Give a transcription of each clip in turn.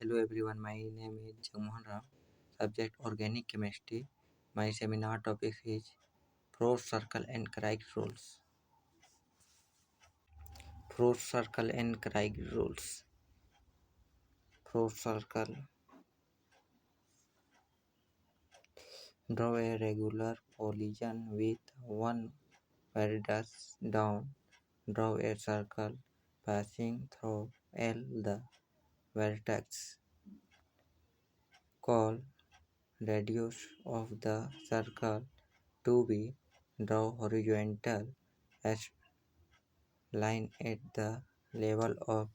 Hello everyone, my name is Jagmohan Ram. Subject Organic Chemistry. My seminar topic is Frost Circle and Craig rules. Frost Circle and Craig rules. Frost Circle. Draw a regular polygon with one vertex down. Draw a circle passing through L the vertex. Call radius of the circle to be. Draw horizontal line at the level of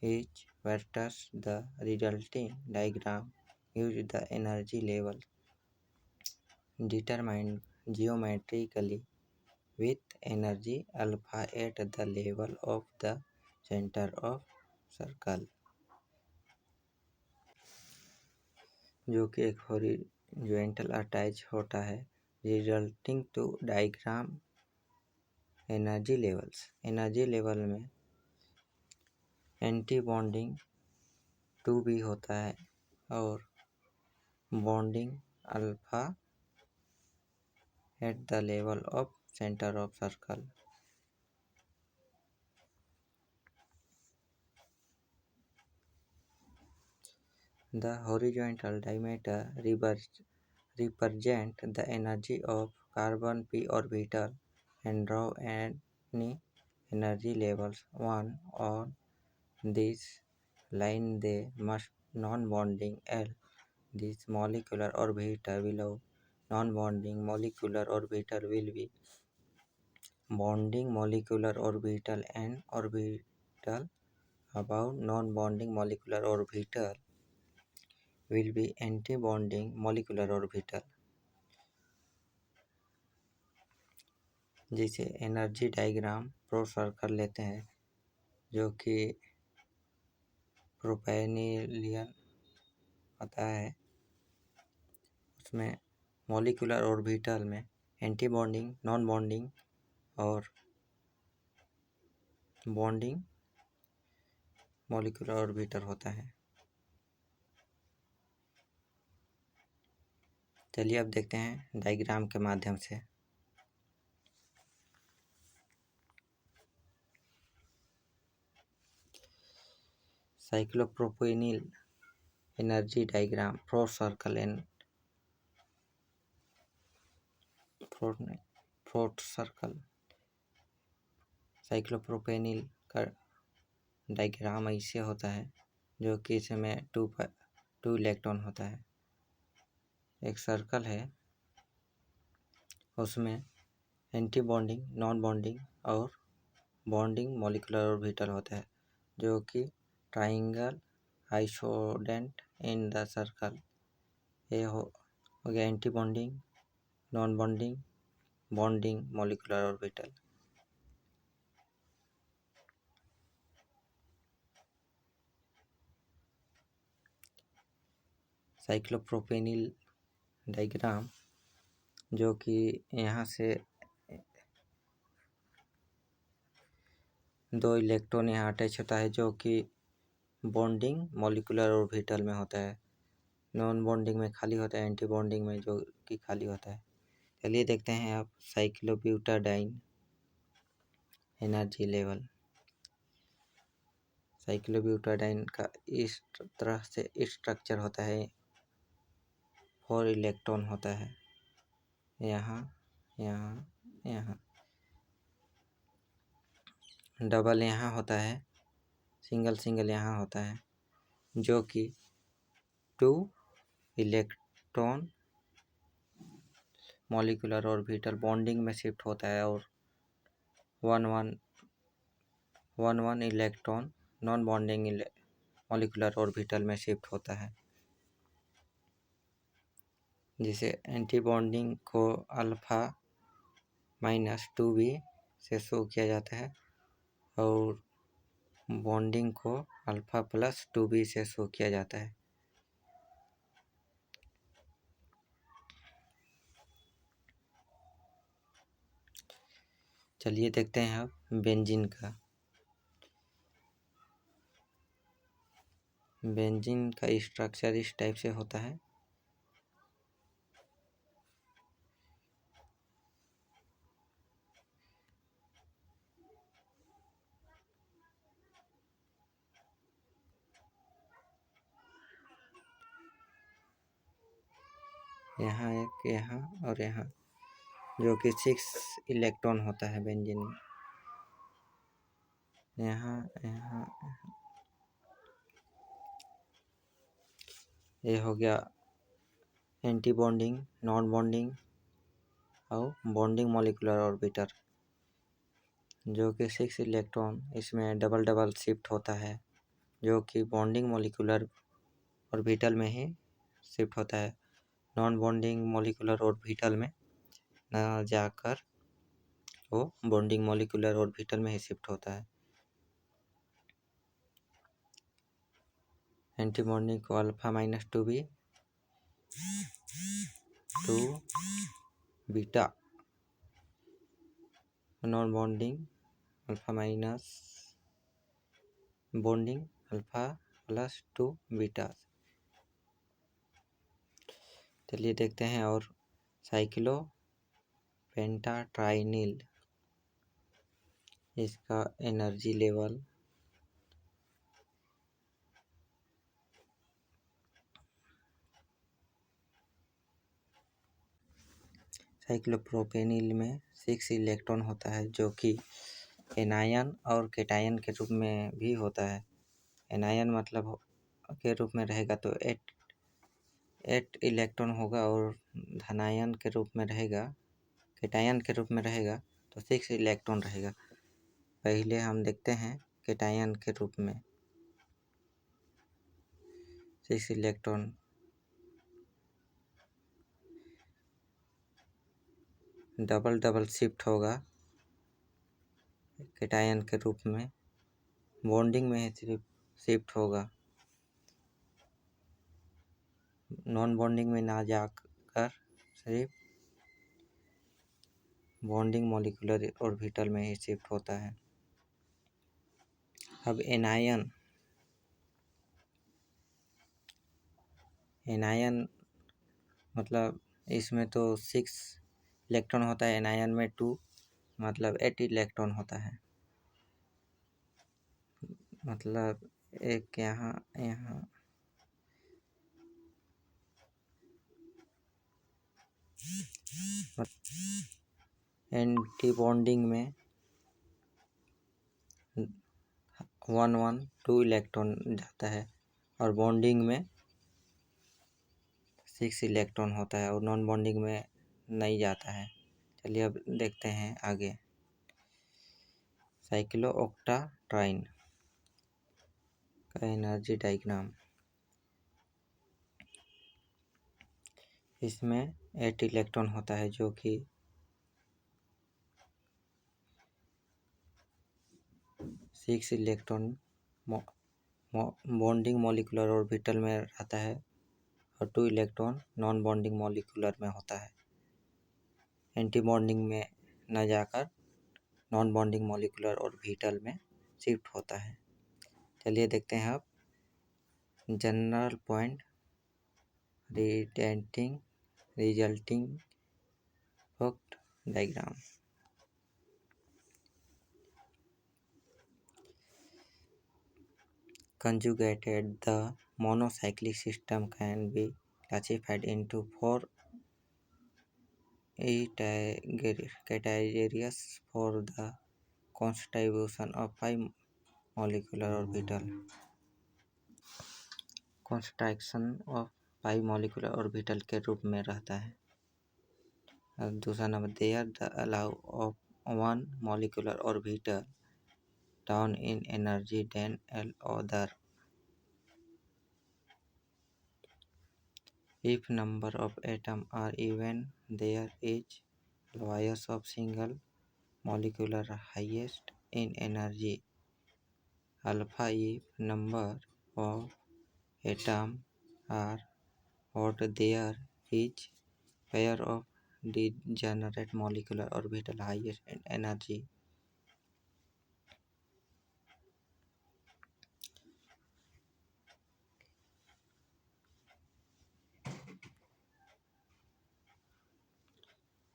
each vertex. The resulting diagram uses the energy level determined geometrically with energy alpha at the level of the center of circle, जो कि एक horizontal attach होता है, resulting to diagram energy levels. Energy level में antibonding 2b होता है और bonding alpha at the level of center of circle. The horizontal diameter represent the energy of carbon p orbital and draw any energy levels 1 on this line. They must non-bonding L. This molecular orbital below non-bonding molecular orbital will be bonding molecular orbital and orbital above non-bonding molecular orbital will be anti-bonding molecular orbital। जिसे energy diagram pro circle लेते हैं, जो कि प्रोपेनिलियन होता है, उसमें molecular orbital में anti bonding, non bonding और बॉन्डिंग मॉलिक्यूलर ऑर्बिटल होता है। चलिए अब देखते हैं डायग्राम के माध्यम से। Cyclopropenyl energy diagram Frost circle and Frost circle. Cyclopropenyl का डायग्राम ऐसे होता है, जो कि इसमें टू इलेक्ट्रॉन होता है। एक सर्कल है, उसमें एंटी बॉन्डिंग, नॉन बॉन्डिंग और बॉन्डिंग मॉलिक्यूलर ऑर्बिटल होता है, जो कि ट्राइंगल आइसोडेंट इन द सर्कल। ये हो गया anti bonding, non bonding, bonding molecular orbital. Cyclopropenyl diagram, जो कि यहाँ से 2 इलेक्ट्रॉन यहाँ अटैच होता है, जो कि बॉन्डिंग मॉलिक्यूलर ऑर्बिटल में होता है। नॉन बॉन्डिंग में खाली होता है, एंटी बॉन्डिंग में जो कि खाली होता है। चलिए देखते हैं आप साइक्लोब्यूटाडाइन एनर्जी लेवल। साइक्लोब्यूटाडाइन का इस तरह से स्ट्रक्चर होता है। 4 इलेक्ट्रॉन होता है, यहाँ, यहाँ, यहाँ। डबल यहाँ होता है, सिंगल सिंगल यहाँ होता है, जो कि 2 इलेक्ट्रॉन मॉलिक्यूलर ऑर्बिटल बॉन्डिंग में शिफ्ट होता है और 1 electron non bonding molecular orbital में शिफ्ट होता है। जिसे एंटी बॉन्डिंग को अल्फा -2b से शो किया जाता है और बॉन्डिंग को अल्फा +2b से शो किया जाता है। चलिए देखते हैं अब बेंजीन का। बेंजीन का स्ट्रक्चर इस टाइप से होता है। यहाँ एक, यहाँ और यहाँ, जो कि 6 इलेक्ट्रॉन होता है बेंजीन में। यहाँ यहाँ ये हो गया एंटी बॉन्डिंग, नॉन बॉन्डिंग और बॉन्डिंग मॉलिक्यूलर ऑर्बिटर, जो कि 6 इलेक्ट्रॉन इसमें डबल डबल शिफ्ट होता है, जो कि बॉन्डिंग मॉलिक्यूलर ऑर्बिटल में ही शिफ्ट होता है। नॉन बॉन्डिंग मॉलिक्यूलर ऑर्बिटल में न जाकर वो बॉन्डिंग मॉलिक्यूलर ऑर्बिटल में ही शिफ्ट होता है। एंटी बॉन्डिंग को alpha minus 2b 2 beta, non bonding alpha minus bonding alpha plus 2 beta. चलिए देखते हैं। और साइक्लो पेंटाट्राइनिल, इसका एनर्जी लेवल साइक्लोप्रोपेनिल में 6 इलेक्ट्रॉन होता है, जो कि एनायन और केटायन के रूप में भी होता है। एनायन मतलब के रूप में रहेगा तो 8 इलेक्ट्रॉन होगा, और धनायन के रूप में रहेगा, केटायन के रूप में रहेगा तो 6 इलेक्ट्रॉन रहेगा। पहले हम देखते हैं केटायन के रूप में 6 इलेक्ट्रॉन डबल डबल शिफ्ट होगा केटायन के रूप में, बॉन्डिंग में सिर्फ शिफ्ट होगा, नॉन बॉन्डिंग में ना जाकर सिर्फ बॉन्डिंग मॉलिक्यूलर ऑर्बिटल में ही शिफ्ट होता है। अब एनायन मतलब इसमें तो 6 इलेक्ट्रॉन होता है, एनायन में 2 मतलब 8 इलेक्ट्रॉन होता है। मतलब एक यहाँ यहाँ एंटी बॉन्डिंग में 1 1 2 इलेक्ट्रॉन जाता है, और बॉन्डिंग में 6 इलेक्ट्रॉन होता है, और नॉन बॉन्डिंग में नहीं जाता है। चलिए अब देखते हैं आगे। साइक्लो ऑक्टाट्राइन का एनर्जी डायग्राम। इसमें 8 इलेक्ट्रॉन होता है, जो कि 6 इलेक्ट्रॉन बॉन्डिंग मॉलिक्यूलर ऑर्बिटल में रहता है, और 2 इलेक्ट्रॉन नॉन बॉन्डिंग मॉलिक्यूलर में होता है। एंटी बॉन्डिंग में न जाकर नॉन बॉन्डिंग मॉलिक्यूलर ऑर्बिटल में शिफ्ट होता है। चलिए देखते हैं अब general point resulting fact diagram. Conjugated, the monocyclic system can be classified into 4 categories for the constitution of 5 molecular orbital. Constitution of 5 molecular orbital के रूप में रहता है। दूसरा number, there the allow of 1 molecular orbital down in energy than other if number of atoms are even. There is bias of single molecular highest in energy alpha if number of atoms are odd. There is pair of degenerate molecular orbital highest in energy.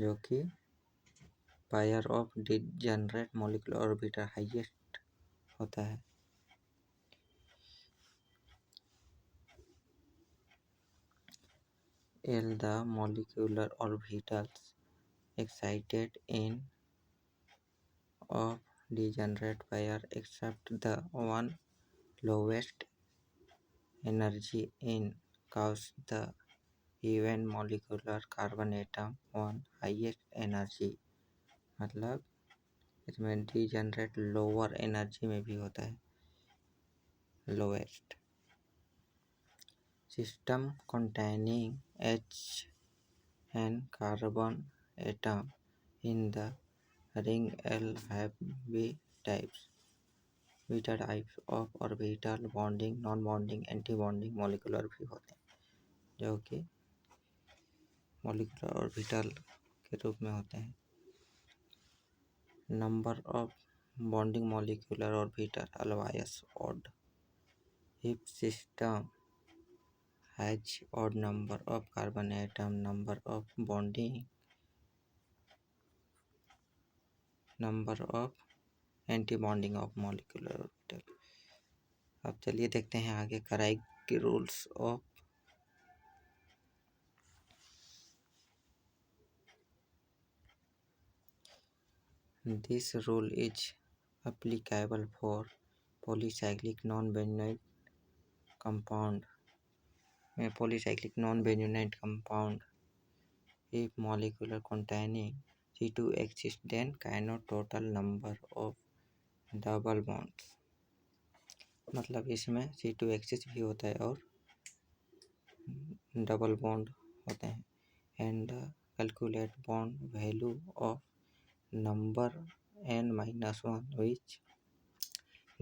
जो कि pair of degenerate molecular orbital highest होता है। L the molecular orbitals excited in of degenerate pair except the one lowest energy in cause the even molecular carbon atom one highest energy। मतलब इसमें degenerate lower energy में भी होता है, lowest. System containing H and carbon atom in the ring L have beta types of orbital bonding, non-bonding, anti-bonding molecular भी होते हैं, जो कि molecular orbital के रूप में होते हैं। Number of bonding molecular orbital always odd if system has odd number of carbon atom, number of bonding, number of anti-bonding of molecular orbital। अब चलिए देखते हैं आगे कराइक के rules of this rule is applicable for polycyclic non-benzoate compound में polycyclic non-benzoate compound if molecule containing C2 exists then cannot total number of double bonds। मतलब इसमें C2 axis भी होता है और डबल बॉन्ड होते हैं। And calculate bond value of number n-1 which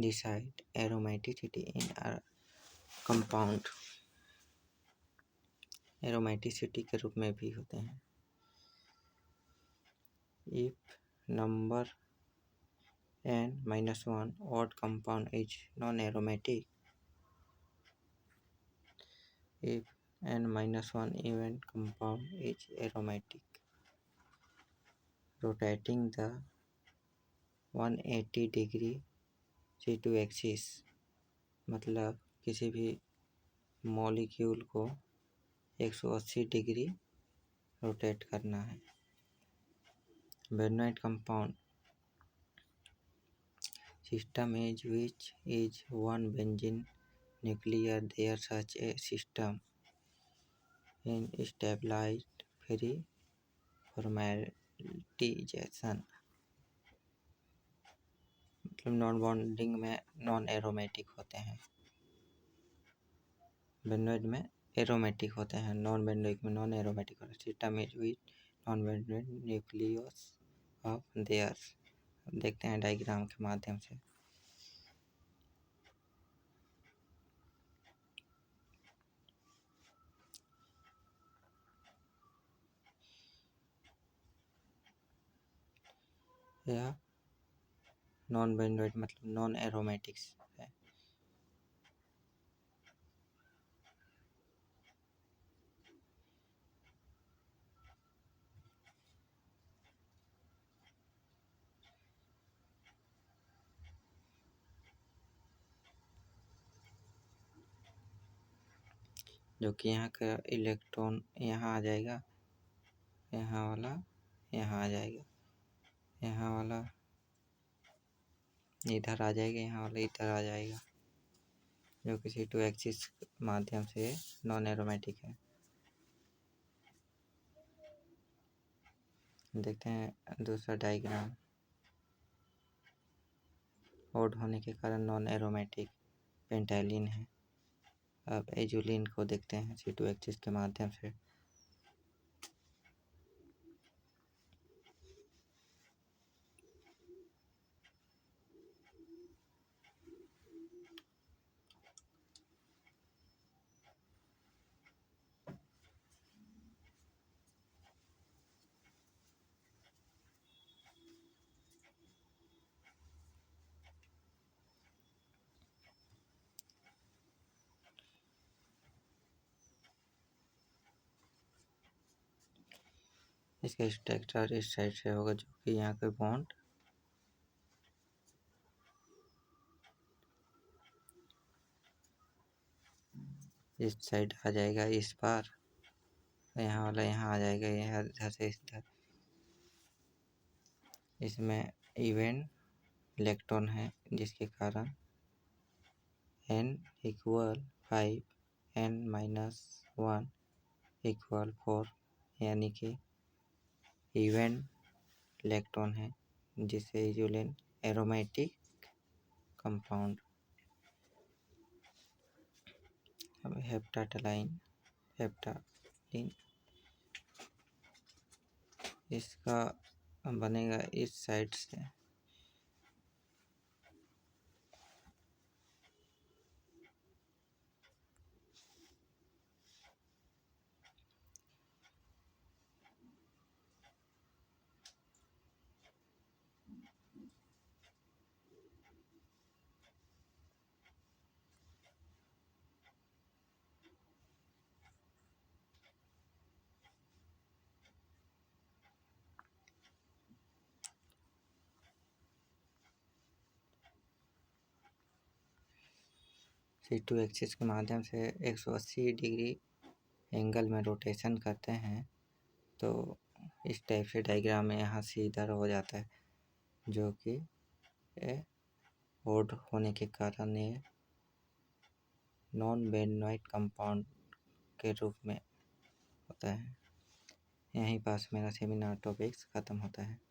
decide aromaticity in compound. Aromaticity के रूप में भी होते हैं। If number n-1 odd compound is non-aromatic, if n-1 even compound is aromatic, rotating the 180 degree C2 axis. मतलब किसी भी molecule को 180 डिग्री रोटेट करना है। बेनजोइट compound system is which is one benzene nuclear there such a system in stabilized free formatization। मतलब non bonding में non aromatic होते हैं, बेनजोइट में एरोमेटिक होते हैं, नॉन बेनजोइक में नॉन एरोमेटिक होते हैं। System is which non benzoic nucleus of there. देखते हैं डायग्राम के माध्यम से। यह नॉन बेनजोइक मतलब नॉन एरोमेटिक्स है। जो कि यहाँ का इलेक्ट्रॉन यहाँ आ जाएगा, यहाँ वाला यहाँ आ जाएगा, यहाँ वाला इधर आ जाएगा, यहाँ वाला इधर आ जाएगा, जो कि C2 एक्सिस माध्यम से नॉन एरोमेटिक है। देखते हैं दूसरा डायग्राम। ओड होने के कारण नॉन एरोमेटिक पेंटाइलिन है। अब एजुलिन को देखते हैं C2 एक्सिस के माध्यम से। इसका स्ट्रक्चर इस साइड से होगा, जो कि यहाँ पे बॉन्ड इस साइड आ जाएगा, इस पार यहाँ वाला यहाँ आ जाएगा, यहाँ इधर से इधर। इसमें इवेंट इलेक्ट्रॉन है, जिसके कारण n इक्वल 5 n-1 इक्वल 4, यानी कि इवेंट इलेक्ट्रॉन है, जिसे यूरेन एरोमेटिक कंपाउंड। अब हेप्टालाइन इसका बनेगा इस साइड से, C2 एक्सिस के माध्यम से 180 डिग्री एंगल में रोटेशन करते हैं, तो इस टाइप से डायग्राम में यहाँ से इधर हो जाता है, जो कि ओड होने के कारण ये नॉन बेनजोइक कंपाउंड के रूप में होता है। यहीं पास मेरा सेमिनार टॉपिक्स ख़त्म होता है।